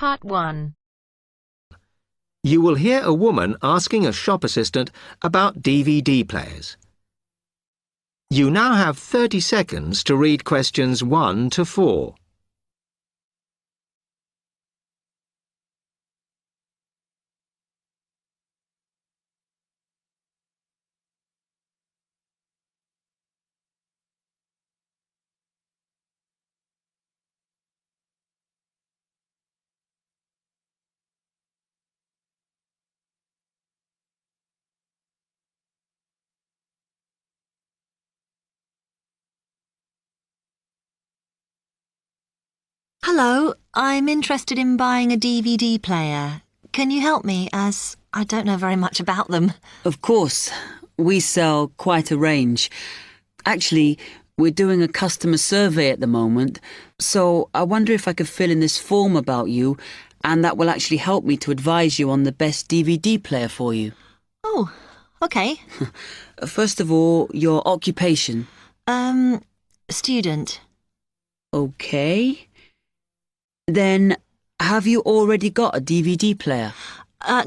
Part 1. You will hear a woman asking a shop assistant about DVD players. You now have 30 seconds to read questions 1 to 4. Hello, I'm interested in buying a DVD player. Can you help me, as I don't know very much about them? Of course. We sell quite a range. Actually, we're doing a customer survey at the moment, so I wonder if I could fill in this form about you, and that will actually help me to advise you on the best DVD player for you. Oh, okay. First of all, your occupation. Student. Okay. Then, have you already got a DVD player?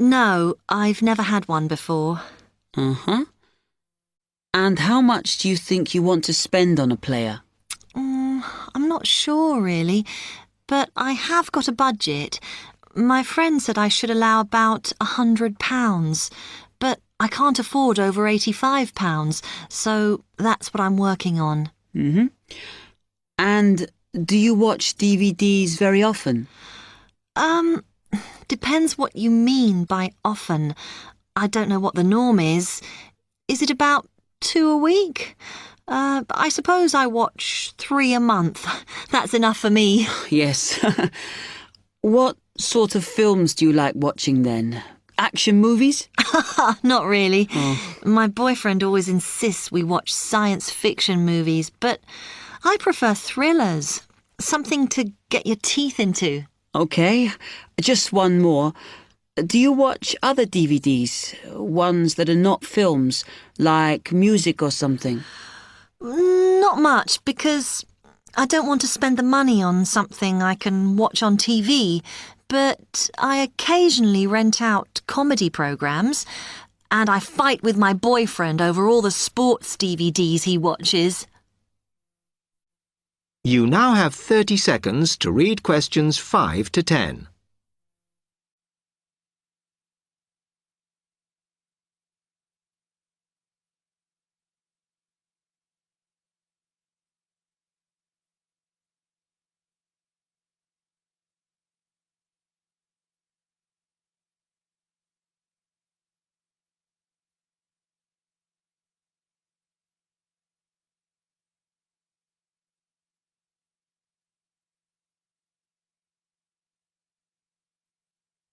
No, I've never had one before. Uh-huh. And how much do you think you want to spend on a player? I'm not sure, really, but I have got a budget. My friend said I should allow about £100, but I can't afford over £85, so that's what I'm working on. Mm-hmm. And do you watch DVDs very often? Depends what you mean by often. I don't know what the norm is. Is it about 2 a week? I suppose I watch 3 a month. That's enough for me. Yes. What sort of films do you like watching then? Action movies? Not really. Oh. My boyfriend always insists we watch science fiction movies, but I prefer thrillers. Something to get your teeth into. Okay, just one more. Do you watch other DVDs? Ones that are not films, like music or something? Not much, because I don't want to spend the money on something I can watch on TV, but I occasionally rent out comedy programs, and I fight with my boyfriend over all the sports DVDs he watches. You now have 30 seconds to read questions 5 to 10.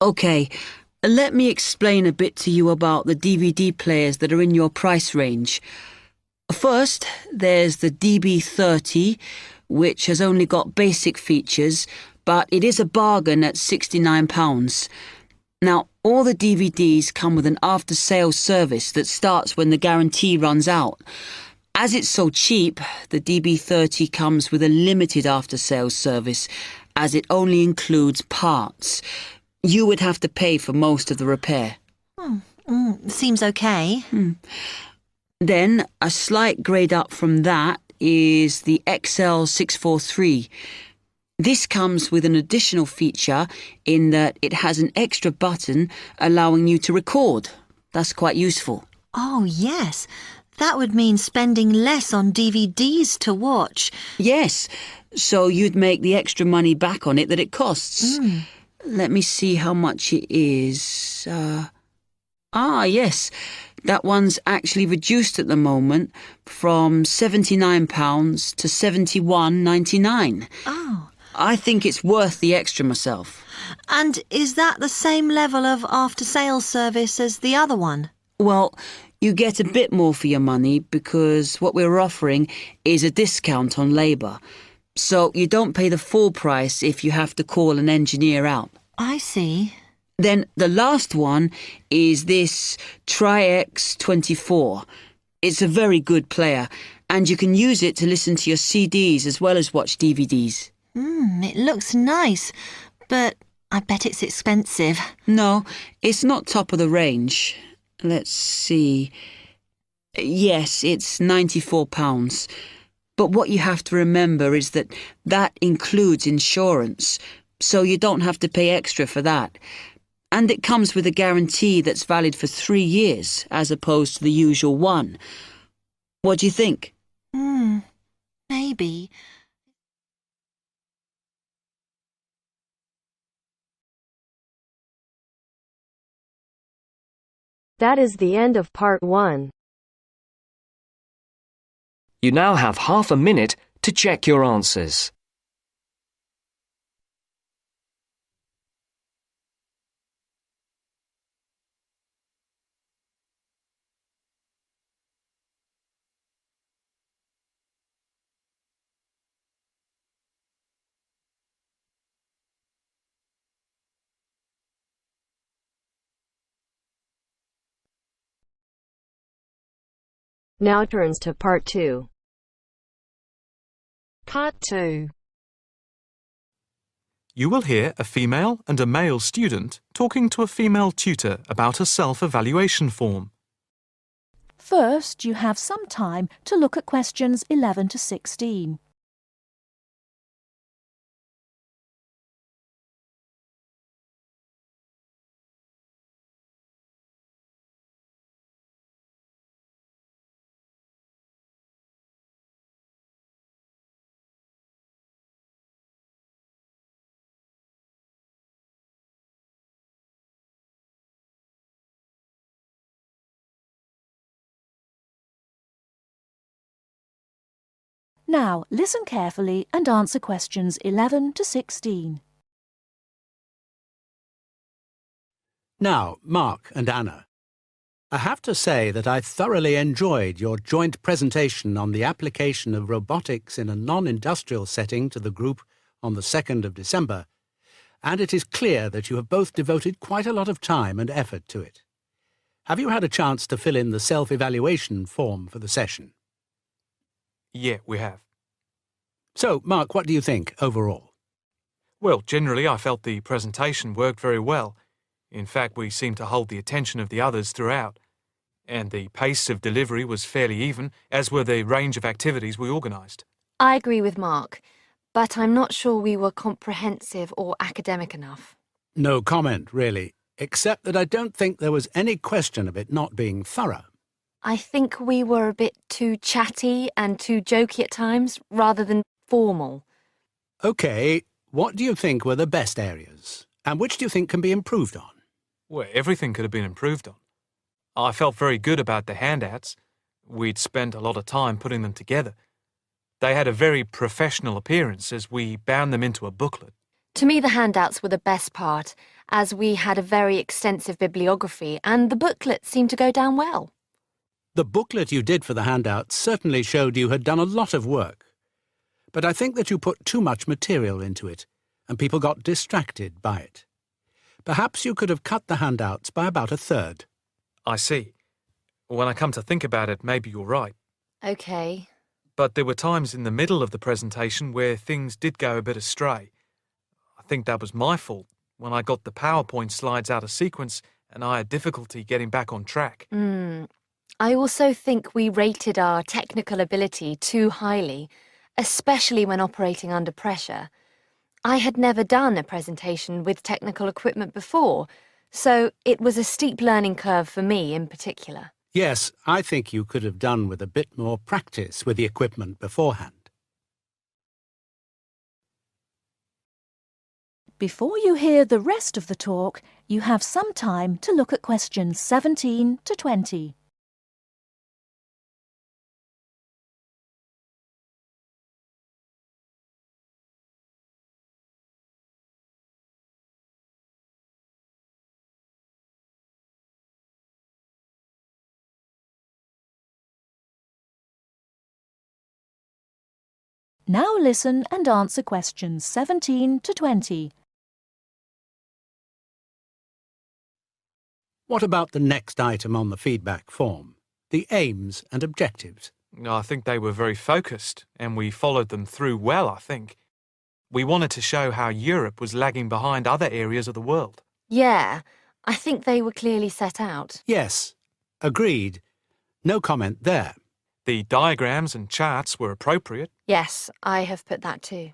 Okay, let me explain a bit to you about the DVD players that are in your price range. First, there's the DB30, which has only got basic features, but it is a bargain at £69. Now, all the DVDs come with an after-sales service that starts when the guarantee runs out. As it's so cheap, the DB30 comes with a limited after-sales service, as it only includes parts. You would have to pay for most of the repair. Seems okay. Then, a slight grade up from that is the XL643. This comes with an additional feature in that it has an extra button allowing you to record. That's quite useful. Oh, yes. That would mean spending less on DVDs to watch. Yes, so you'd make the extra money back on it that it costs. Let me see how much it is. Yes, that one's actually reduced at the moment from £79 to £71.99. Oh. I think it's worth the extra myself. And is that the same level of after-sales service as the other one? Well, you get a bit more for your money because what we're offering is a discount on labour. So you don't pay the full price if you have to call an engineer out. I see. Then the last one is this Tri-X24. It's a very good player, and you can use it to listen to your CDs as well as watch DVDs. It looks nice, but I bet it's expensive. No, it's not top of the range. Let's see. Yes, it's £94. But what you have to remember is that includes insurance, so you don't have to pay extra for that. And it comes with a guarantee that's valid for 3 years, as opposed to the usual one. What do you think? Maybe. That is the end of part 1. You now have half a minute to check your answers. Now turns to part 2. Part 2. You will hear a female and a male student talking to a female tutor about a self-evaluation form. First, you have some time to look at questions 11 to 16. Now, listen carefully and answer questions 11 to 16. Now, Mark and Anna, I have to say that I thoroughly enjoyed your joint presentation on the application of robotics in a non-industrial setting to the group on the 2nd of December, and it is clear that you have both devoted quite a lot of time and effort to it. Have you had a chance to fill in the self-evaluation form for the session? Yeah, we have. So, Mark, what do you think overall? Well, generally I felt the presentation worked very well. In fact, we seemed to hold the attention of the others throughout. And the pace of delivery was fairly even, as were the range of activities we organised. I agree with Mark, but I'm not sure we were comprehensive or academic enough. No comment, really, except that I don't think there was any question of it not being thorough. I think we were a bit too chatty and too jokey at times, rather than formal. OK, what do you think were the best areas? And which do you think can be improved on? Well, everything could have been improved on. I felt very good about the handouts. We'd spent a lot of time putting them together. They had a very professional appearance as we bound them into a booklet. To me, the handouts were the best part, as we had a very extensive bibliography and the booklet seemed to go down well. The booklet you did for the handouts certainly showed you had done a lot of work. But I think that you put too much material into it, and people got distracted by it. Perhaps you could have cut the handouts by about a third. I see. When I come to think about it, maybe you're right. OK. But there were times in the middle of the presentation where things did go a bit astray. I think that was my fault, when I got the PowerPoint slides out of sequence and I had difficulty getting back on track. I also think we rated our technical ability too highly, especially when operating under pressure. I had never done a presentation with technical equipment before, so it was a steep learning curve for me in particular. Yes, I think you could have done with a bit more practice with the equipment beforehand. Before you hear the rest of the talk, you have some time to look at questions 17 to 20. Now listen and answer questions 17 to 20. What about the next item on the feedback form? The aims and objectives. I think they were very focused, and we followed them through well, I think. We wanted to show how Europe was lagging behind other areas of the world. Yeah, I think they were clearly set out. Yes, agreed. No comment there. The diagrams and charts were appropriate. Yes, I have put that too.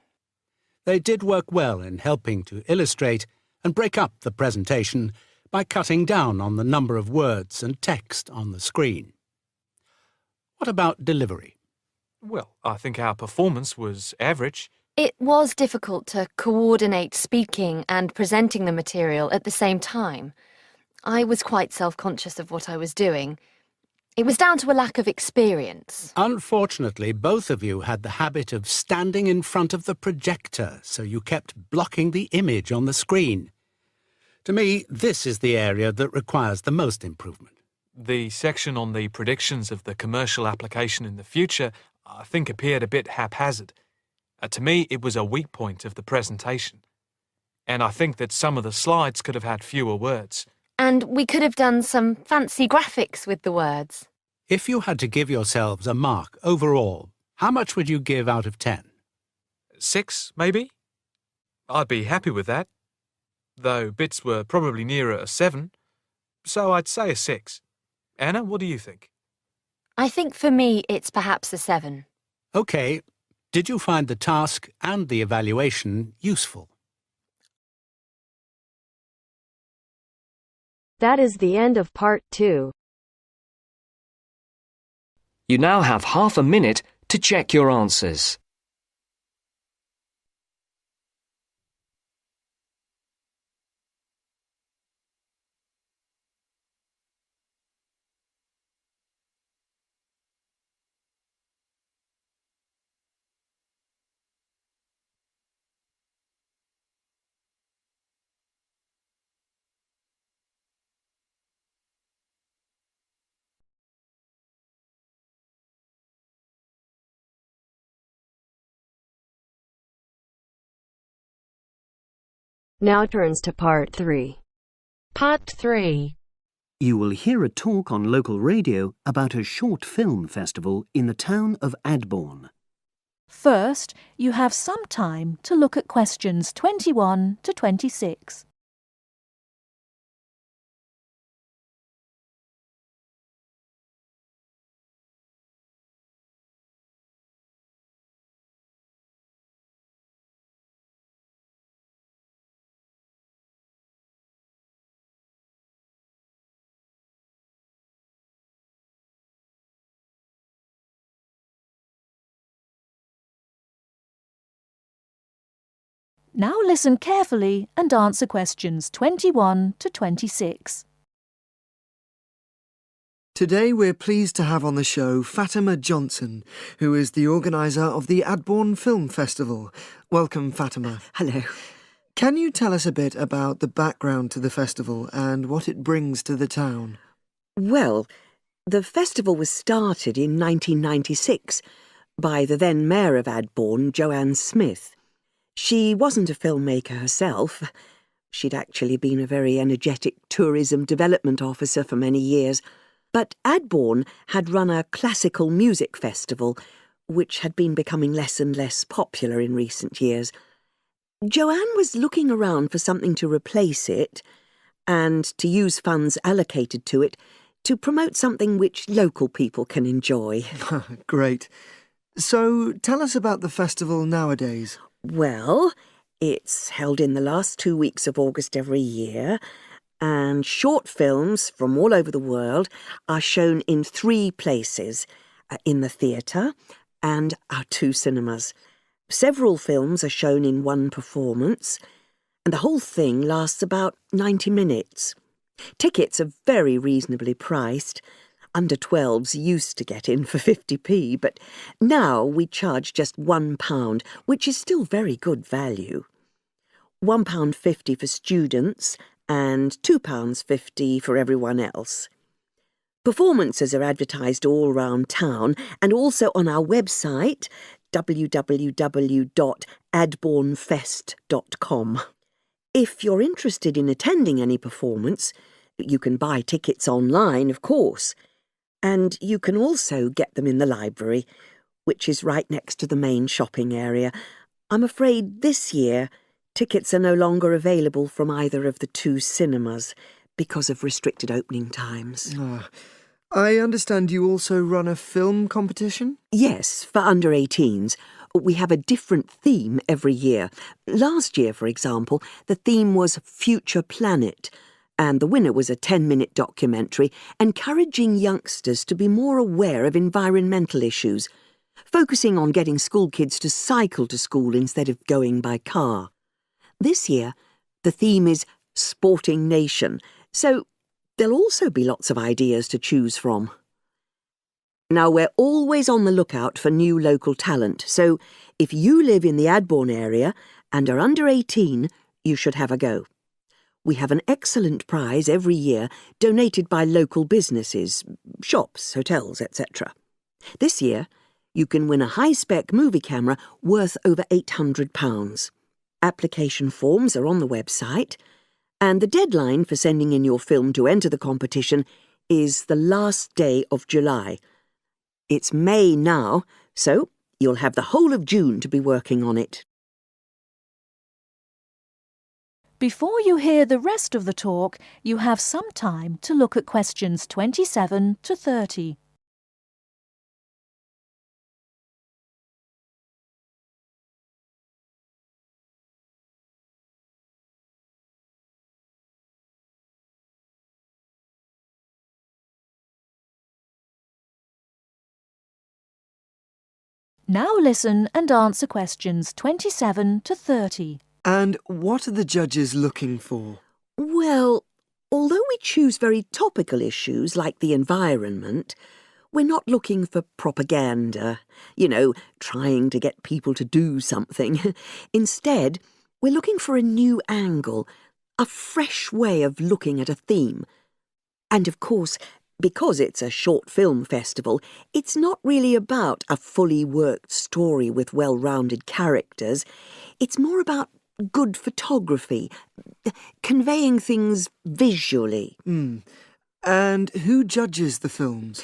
They did work well in helping to illustrate and break up the presentation by cutting down on the number of words and text on the screen. What about delivery? Well, I think our performance was average. It was difficult to coordinate speaking and presenting the material at the same time. I was quite self-conscious of what I was doing. It was down to a lack of experience. Unfortunately, both of you had the habit of standing in front of the projector, so you kept blocking the image on the screen. To me, this is the area that requires the most improvement. The section on the predictions of the commercial application in the future, I think, appeared a bit haphazard. To me, it was a weak point of the presentation. And I think that some of the slides could have had fewer words. And we could have done some fancy graphics with the words. If you had to give yourselves a mark overall, how much would you give out of 10? 6, maybe? I'd be happy with that. Though bits were probably nearer a 7. So I'd say a 6. Anna, what do you think? I think for me it's perhaps a 7. OK. Did you find the task and the evaluation useful? That is the end of part 2. You now have half a minute to check your answers. Now turns to part 3. Part 3. You will hear a talk on local radio about a short film festival in the town of Adbourne. First, you have some time to look at questions 21 to 26. Now listen carefully and answer questions 21 to 26. Today we're pleased to have on the show Fatima Johnson, who is the organiser of the Adbourne Film Festival. Welcome, Fatima. Hello. Can you tell us a bit about the background to the festival and what it brings to the town? Well, the festival was started in 1996 by the then Mayor of Adbourne, Joanne Smith. She wasn't a filmmaker herself. She'd actually been a very energetic tourism development officer for many years. But Adbourne had run a classical music festival, which had been becoming less and less popular in recent years. Joanne was looking around for something to replace it and to use funds allocated to it to promote something which local people can enjoy. Great. So tell us about the festival nowadays. Well, it's held in the last 2 weeks of August every year, and short films from all over the world are shown in 3 places, in the theatre and our 2 cinemas. Several films are shown in one performance, and the whole thing lasts about 90 minutes. Tickets are very reasonably priced. Under 12s used to get in for 50p, but now we charge just £1, which is still very good value. £1.50 for students and £2.50 for everyone else. Performances are advertised all round town and also on our website, www.adbournefest.com. If you're interested in attending any performance, you can buy tickets online, of course. And you can also get them in the library, which is right next to the main shopping area. I'm afraid this year tickets are no longer available from either of the two cinemas because of restricted opening times. I understand you also run a film competition? Yes, for under 18s. We have a different theme every year. Last year, for example, the theme was Future Planet, and the winner was a 10-minute documentary encouraging youngsters to be more aware of environmental issues, focusing on getting school kids to cycle to school instead of going by car. This year, the theme is Sporting Nation, so there'll also be lots of ideas to choose from. Now, we're always on the lookout for new local talent, so if you live in the Adbourne area and are under 18, you should have a go. We have an excellent prize every year donated by local businesses, shops, hotels, etc. This year, you can win a high-spec movie camera worth over £800. Application forms are on the website, and the deadline for sending in your film to enter the competition is the last day of July. It's May now, so you'll have the whole of June to be working on it. Before you hear the rest of the talk, you have some time to look at questions 27 to 30. Now listen and answer questions 27 to 30. And what are the judges looking for? Well, although we choose very topical issues like the environment, we're not looking for propaganda, trying to get people to do something. Instead, we're looking for a new angle, a fresh way of looking at a theme. And of course, because it's a short film festival, it's not really about a fully worked story with well-rounded characters. It's more about good photography, conveying things visually. And who judges the films?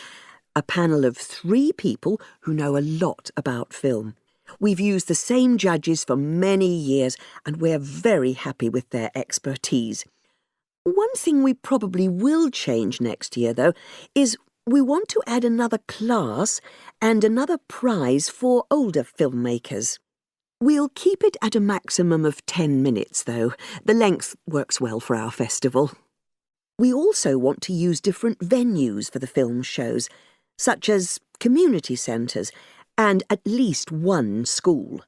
A panel of 3 people who know a lot about film. We've used the same judges for many years, and we're very happy with their expertise. One thing we probably will change next year, though, is we want to add another class and another prize for older filmmakers. We'll keep it at a maximum of 10 minutes, though. The length works well for our festival. We also want to use different venues for the film shows, such as community centres and at least one school.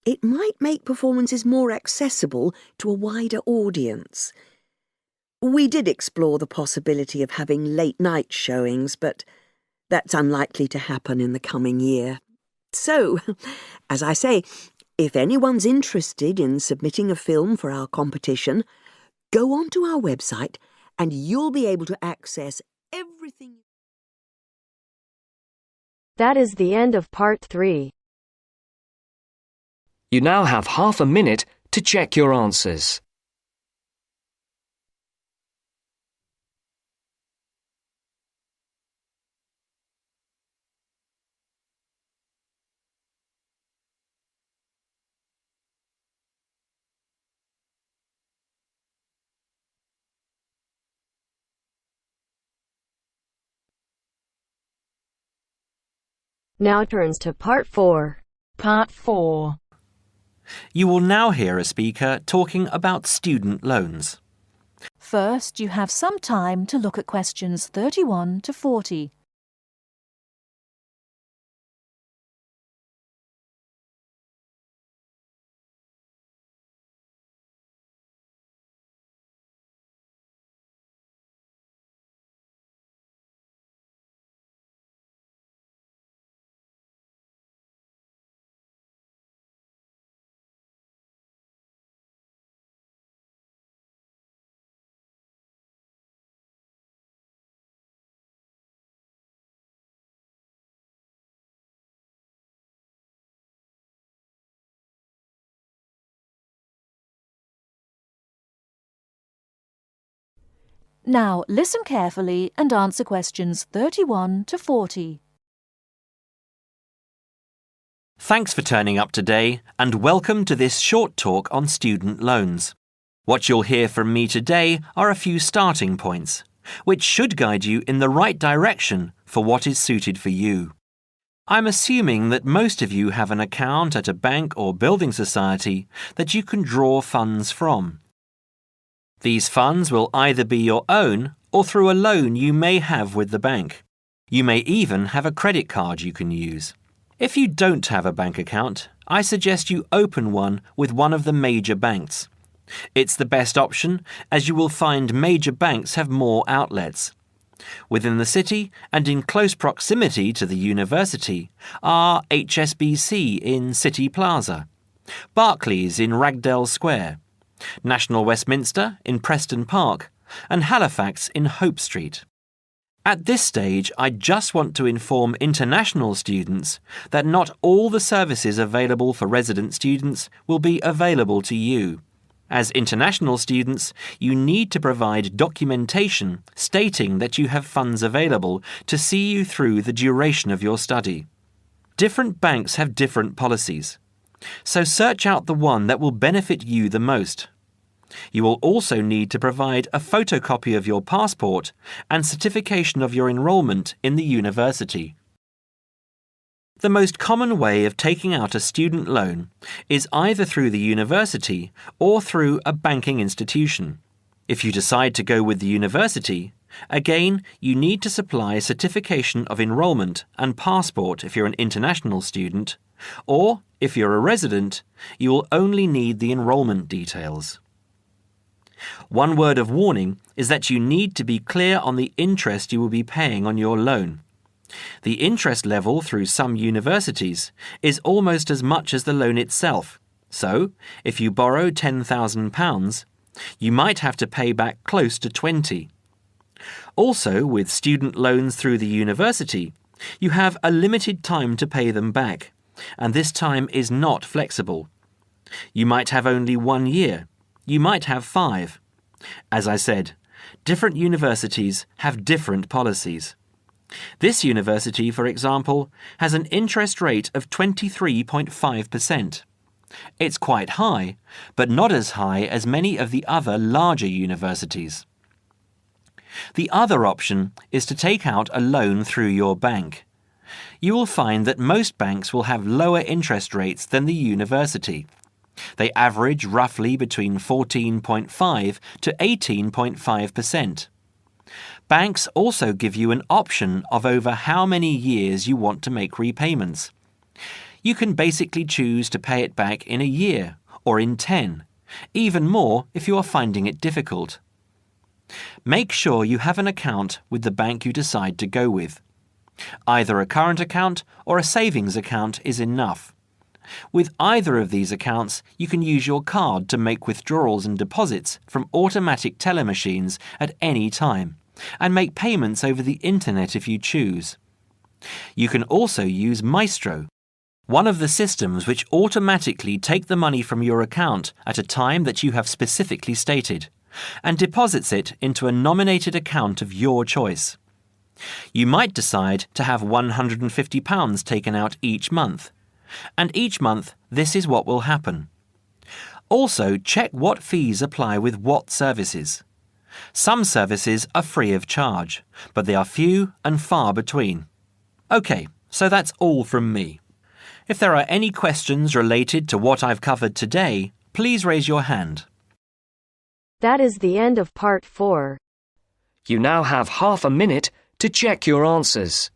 It might make performances more accessible to a wider audience. We did explore the possibility of having late-night showings, but that's unlikely to happen in the coming year. So, as I say, if anyone's interested in submitting a film for our competition, go onto our website and you'll be able to access everything. That is the end of part 3. You now have half a minute to check your answers. Now turns to part 4. Part 4. You will now hear a speaker talking about student loans. First, you have some time to look at questions 31 to 40. Now listen carefully and answer questions 31 to 40. Thanks for turning up today and welcome to this short talk on student loans. What you'll hear from me today are a few starting points, which should guide you in the right direction for what is suited for you. I'm assuming that most of you have an account at a bank or building society that you can draw funds from. These funds will either be your own or through a loan you may have with the bank. You may even have a credit card you can use. If you don't have a bank account, I suggest you open one with one of the major banks. It's the best option as you will find major banks have more outlets. Within the city and in close proximity to the university are HSBC in City Plaza, Barclays in Ragdale Square, National Westminster in Preston Park, and Halifax in Hope Street. At this stage, I just want to inform international students that not all the services available for resident students will be available to you. As international students, you need to provide documentation stating that you have funds available to see you through the duration of your study. Different banks have different policies, so search out the one that will benefit you the most. You will also need to provide a photocopy of your passport and certification of your enrolment in the university. The most common way of taking out a student loan is either through the university or through a banking institution. If you decide to go with the university, again, you need to supply a certification of enrolment and passport if you're an international student, or if you're a resident, you will only need the enrolment details. One word of warning is that you need to be clear on the interest you will be paying on your loan. The interest level through some universities is almost as much as the loan itself, so if you borrow £10,000, you might have to pay back close to 20. Also, with student loans through the university, you have a limited time to pay them back, and this time is not flexible. You might have only 1 year. You might have 5. As I said, different universities have different policies. This university, for example, has an interest rate of 23.5%. It's quite high, but not as high as many of the other larger universities. The other option is to take out a loan through your bank. You will find that most banks will have lower interest rates than the university. They average roughly between 14.5 to 18.5%. Banks also give you an option of over how many years you want to make repayments. You can basically choose to pay it back in a year or in 10, even more if you are finding it difficult. Make sure you have an account with the bank you decide to go with. Either a current account or a savings account is enough. With either of these accounts, you can use your card to make withdrawals and deposits from automatic teller machines at any time, and make payments over the internet if you choose. You can also use Maestro, one of the systems which automatically take the money from your account at a time that you have specifically stated, and deposits it into a nominated account of your choice. You might decide to have £150 taken out each month, and each month this is what will happen. Also, check what fees apply with what services. Some services are free of charge, but they are few and far between. OK, so that's all from me. If there are any questions related to what I've covered today, please raise your hand. That is the end of part 4. You now have half a minute to check your answers.